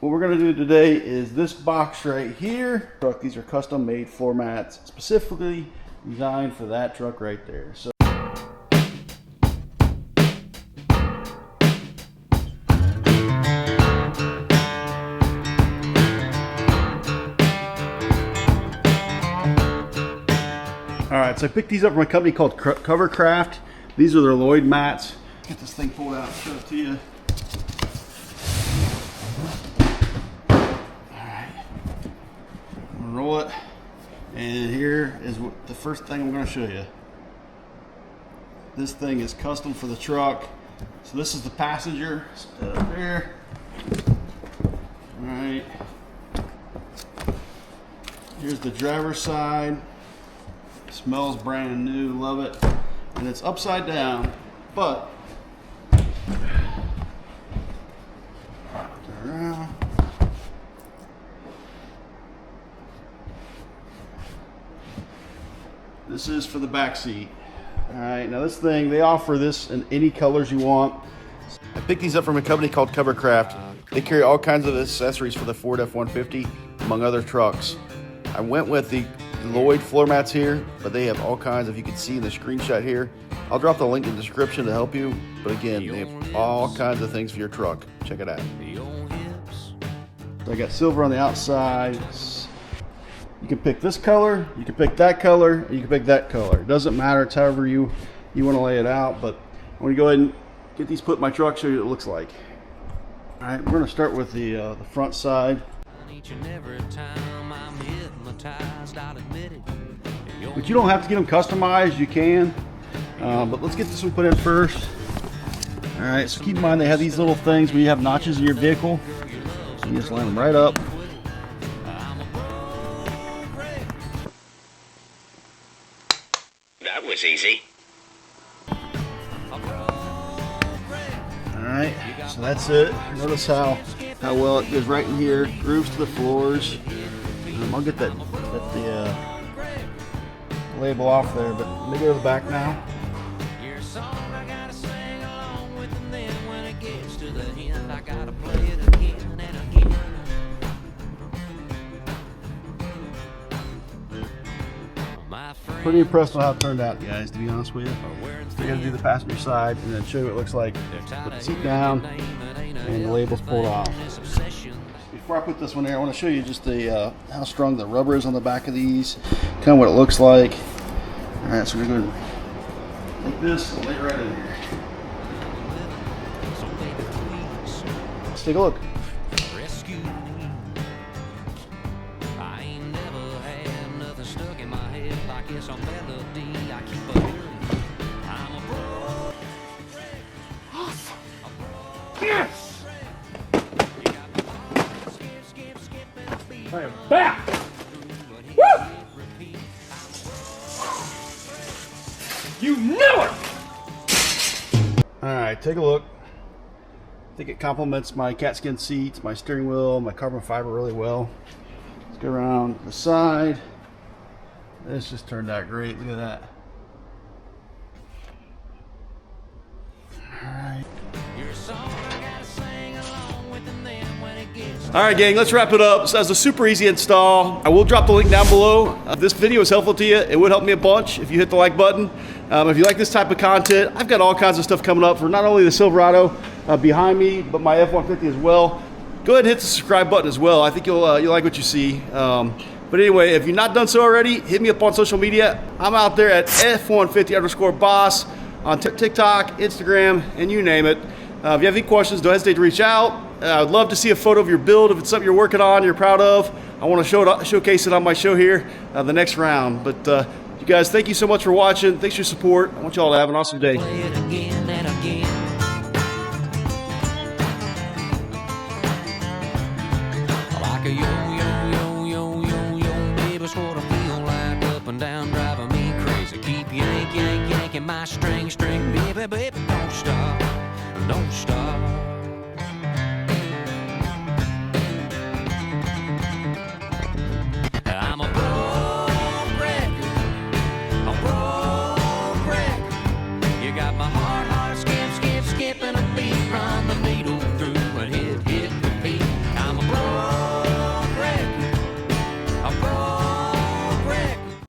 What we're going to do today is this box right here. These are custom made floor mats specifically designed for that truck right there. So alright, so I picked these up from a company called Covercraft. These are their Lloyd mats. Get this thing pulled out and show it to you. Roll it, and here is the first thing I'm going to show you. This thing is custom for the truck. So this is the passenger up there. All right, here's the driver's side. Smells brand new, love it. And it's upside down, but turn around. This is for the back seat. All right, now this thing, they offer this in any colors you want. I picked these up from a company called Covercraft. They carry all kinds of accessories for the Ford F-150, among other trucks. I went with the Lloyd floor mats here, but they have all kinds, if you can see in the screenshot here. I'll drop the link in the description to help you. But again, they have all kinds of things for your truck. Check it out. So I got silver on the outside. You can pick this color, you can pick that color, or you can pick that color. It doesn't matter, it's however you want to lay it out, but I'm going to go ahead and get these put in my truck, show you what it looks like. All right, we're going to start with the front side. But you don't have to get them customized, you can. But let's get this one put in first. All right, so keep in mind they have these little things when you have notches in your vehicle. So you just line them right up. That was easy. Alright, so that's it. Notice how well it goes right in here. Grooves to the floors. I'll get the label off there, but let me go to the back now. Pretty impressed on how it turned out, guys, to be honest with you. So you're going to do the passenger side and then show you what it looks like. Put the seat down and the label's pulled off. Before I put this one there, I want to show you just how strong the rubber is on the back of these. Kind of what it looks like. Alright, so we're going to take this and lay it right in here. Let's take a look. Yes! I am back! Woo! You knew it! Alright, take a look. I think it complements my cat skin seats, my steering wheel, my carbon fiber really well. Let's go around the side. This just turned out great. Look at that. Alright. Alright gang, let's wrap it up. So that's a super easy install. I will drop the link down below. If this video is helpful to you, it would help me a bunch if you hit the like button. If you like this type of content, I've got all kinds of stuff coming up for not only the Silverado behind me, but my F-150 as well. Go ahead and hit the subscribe button as well. I think you'll like what you see. But anyway, if you're not done so already, hit me up on social media. I'm out there at F-150_boss on TikTok, Instagram, and you name it. If you have any questions, don't hesitate to reach out. I'd love to see a photo of your build if it's something you're working on, you're proud of. I want to showcase it on my show here the next round. But you guys, thank you so much for watching. Thanks for your support. I want you all to have an awesome day. Down, driving me crazy. Keep yanking my string, baby.